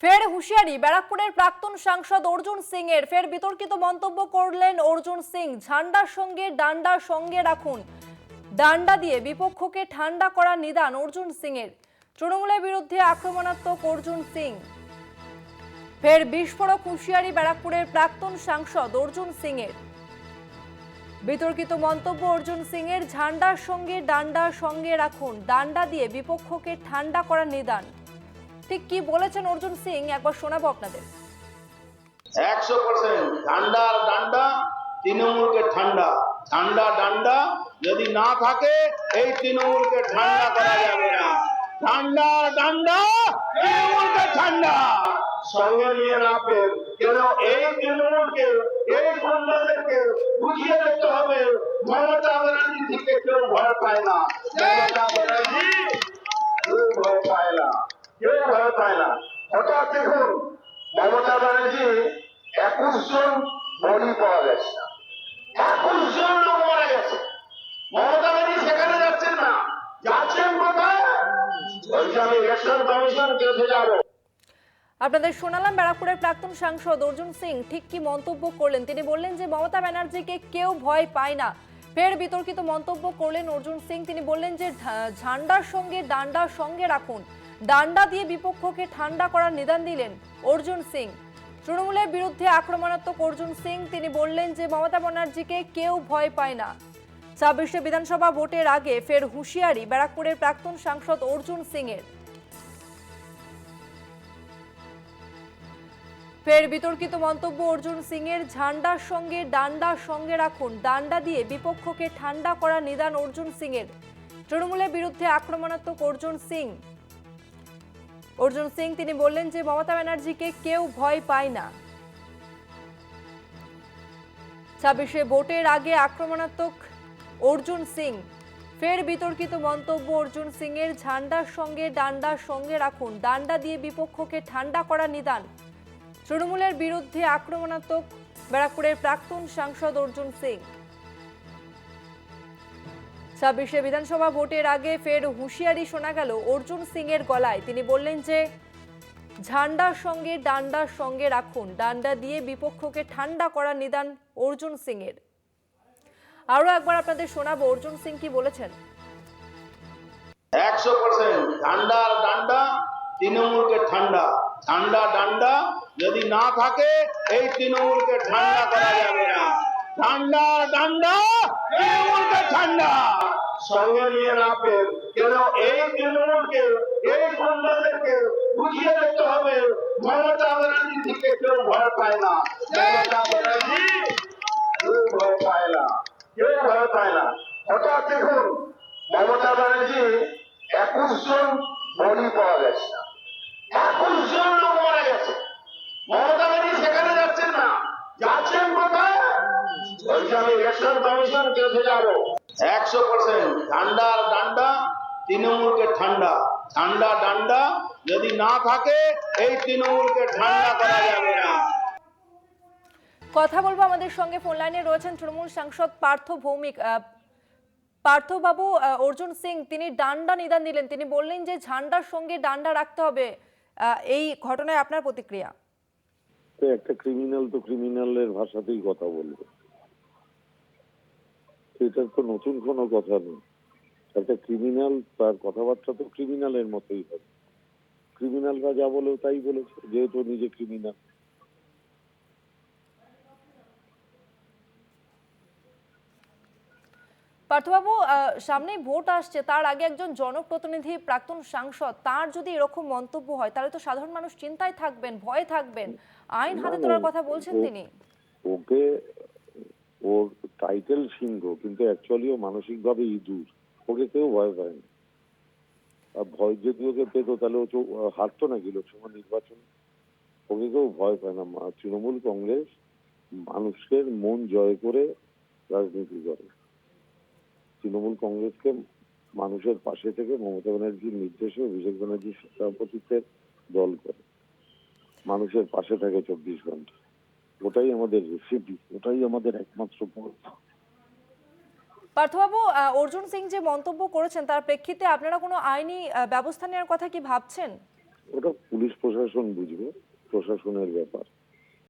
ফের হুঁশিয়ারি ব্যারাকপুরের প্রাক্তন সাংসদ অর্জুন সিং এর। ফের বিতর্কিত মন্তব্য করলেন অর্জুন সিং। ঝান্ডার সঙ্গে ডান্ডার সঙ্গে রাখুন, ডান্ডা দিয়ে বিপক্ষকে ঠান্ডা করার নিদান অর্জুন সিং এর। তৃণমূলের বিরুদ্ধে আক্রমণাত্মক অর্জুন সিং। ফের বিস্ফোরক হুঁশিয়ারি ব্যারাকপুরের প্রাক্তন সাংসদ অর্জুন সিং এর। বিতর্কিত মন্তব্য অর্জুন সিং এর। ঝান্ডার সঙ্গে ডান্ডার সঙ্গে রাখুন, ডান্ডা দিয়ে বিপক্ষকে ঠান্ডা করার নিদান। ঠিক কি বলেছেন অর্জুন সিং একবার শোনাবো আপনাদের। 100% ঠান্ডা আর ডান্ডা তৃণমূলকে ঠান্ডা, ঠান্ডা ডান্ডা যদি না থাকে এই তৃণমূলকে ঠান্ডা করা যাবে না। ঠান্ডা ডান্ডা তৃণমূলকে ঠান্ডা সঙ্গে নিয়ে রাখবেন, কেন এই তৃণমূলকে এই গুন্ডাদেরকে বুঝিয়ে দিতে হবে মমতা ব্যানার্জি থেকে কেউ ভয় পায় না। মমতা ব্যানার্জি কেউ ভয় পায় না, কেউ ভয় পায় না। হঠাৎ দেখুন মমতা ব্যানার্জি 21 জন বডি পাওয়া গেছে, 21 জন লোক মারা গেছে। মমতা ব্যানার্জি সেখানে যাচ্ছেন না, যাচ্ছেন কোথায়? আমি ইলেকশন কমিশন কেসে যাবো। আপনাদের শোনালাম ব্যারাকপুরের প্রাক্তন সাংসদ অর্জুন সিং ঠিক কি মন্তব্য করলেন। তিনি বললেন যে মমতা ব্যানার্জিকে কেউ ভয় পায় না। ফের বিতর্কিত মন্তব্য করলেন অর্জুন সিং। তিনি বললেন যে ঝান্ডার সঙ্গে ডান্ডার সঙ্গে রাখুন, ডান্ডা দিয়ে বিপক্ষকে ঠান্ডা করার নিদান দিলেন অর্জুন সিং। তৃণমূলের বিরুদ্ধে আক্রমণাত্মক অর্জুন সিং। তিনি বললেন যে মমতা ব্যানার্জিকে কেউ ভয় পায় না। 26শে বিধানসভা ভোটের আগে ফের হুঁশিয়ারি ব্যারাকপুরের প্রাক্তন সাংসদ অর্জুন সিং এর। ফের বিতর্কিত মন্তব্য অর্জুন সিং এর। ঝান্ডার সঙ্গে ডান্ডার সঙ্গে রাখুন, ডান্ডা দিয়ে বিপক্ষকে ঠান্ডা করা নিদান অর্জুন সিং এর। তৃণমূলের বিরুদ্ধে আক্রমণাত্মক অর্জুন সিং। অর্জুন সিং তিনি বললেন যে মমতা ব্যানার্জিকে কেউ ভয় পায় না। 26শে ভোটের আগে আক্রমণাত্মক অর্জুন সিং। ফের বিতর্কিত মন্তব্য অর্জুন সিং এর। ঝান্ডার সঙ্গে ডান্ডার সঙ্গে রাখুন, ডান্ডা দিয়ে বিপক্ষকে ঠান্ডা করা নিদান। তৃণমূলের বিরুদ্ধে আক্রমণাত্মক ব্যারাকপুরের প্রাক্তন সাংসদ অর্জুন সিং। 26শে বিধানসভা ভোটের আগে ফের হুঁশিয়ারি শোনা গেল অর্জুন সিং এর গলায়। তিনি বললেন যে ঝান্ডার সঙ্গে ডান্ডার সঙ্গে রাখুন, ডান্ডা দিয়ে বিপক্ষকে ঠান্ডা করার নিদান অর্জুন সিং এর। আরো একবার আপনাদের শোনাবো অর্জুন সিং কি বলেছেন। 100% ঠান্ডা আর ডান্ডা তৃণমূলকে ঠান্ডা, ঠান্ডা ডান্ডা যদি না থাকে এই তৃণমূলকে ঠান্ডা করা যাবে না। ঠান্ডা ডান্ডা তৃণমূলকে ঠান্ডা সঙ্গে নিয়ে রাখবেন, কেন এই তৃণমূলকে এই গুন্ডাদেরকে বুঝিয়ে দিতে হবে মমতা ব্যানার্জি থেকে কেউ ভয় পায় না। মমতা ব্যানার্জি কেউ ভয় পায় না, কেউ ভয় পায় না। হঠাৎ দেখুন মমতা ব্যানার্জি 21 জন বডি পাওয়া গেছে, 21 জন লোক মারা গেছে। মমতা ব্যানার্জি সেখানে যাচ্ছেন না, যাচ্ছেন কোথায়? আমি ইলেকশন কমিশন কেসে যাবো। 100% ঠান্ডা আর ডান্ডা তৃণমূলকে ঠান্ডা, ঠান্ডা ডান্ডা যদি না থাকে এই তৃণমূলকে ঠান্ডা করা যাবে না। কথা বলবো, আমাদের সঙ্গে ফোন লাইনে রয়েছেন তৃণমূল সাংসদ পার্থ ভৌমিক। পার্থবাবু, অর্জুন সিং তিনি ডান্ডা নিদান দিলেন। তিনি বললেন যে ঝান্ডার সঙ্গে ডান্ডা রাখতে হবে। এই ঘটনায় আপনার প্রতিক্রিয়া? একটা ক্রিমিনাল তো ক্রিমিনালের ভাষাতেই কথা বলবে, এটা তো নতুন কোনো কথা নেই। একটা ক্রিমিনাল তার কথাবার্তা তো ক্রিমিনালের মতোই হবে। ক্রিমিনালরা যা বলেও তাই বলেছে, যেহেতু নিজে ক্রিমিনাল। পার্থবাবু, সামনেই ভোট আসছে, তার আগে একজন জনপ্রতিনিধি প্রাক্তন সাংসদ তার যদি এরকম মন্তব্য হয় তাহলে তো সাধারণ মানুষ চিন্তায় থাকবেন, ভয়ে থাকবেন। আইন হাতে তোলার কথা বলছেন তিনি। ওকে, ওর টাইটেল সিংহ, কিন্তু অ্যাকচুয়ালি ও মানসিক ভাবে ইঁদুর। ওকে কেউ ভয় পায় না। আর ভয় যদি ওকে পেত তাহলে ও হারতো নাকি লোকসভা নির্বাচন? ওকে কেউ ভয় পায় না। তৃণমূল কংগ্রেস মানুষের মন জয় করে রাজনীতি করে। তৃণমূল কংগ্রেসকে মানুষের পাশে থেকে মমতা ব্যানার্জির নির্দেশে অভিষেক ব্যানার্জির সভাপতিত্বের দল করে, মানুষের পাশে থাকে 24 ঘন্টা। ওটাই আমাদের রেসিপি, ওটাই আমাদের একমাত্র পথ। পার্থবাবু, অর্জুন সিং যে মন্তব্য করেছেন তার প্রেক্ষিতে আপনারা কোনো আইনি ব্যবস্থা নেওয়ার কথা কি ভাবছেন? ওটা পুলিশ প্রশাসন বুঝবে, প্রশাসনের ব্যাপার।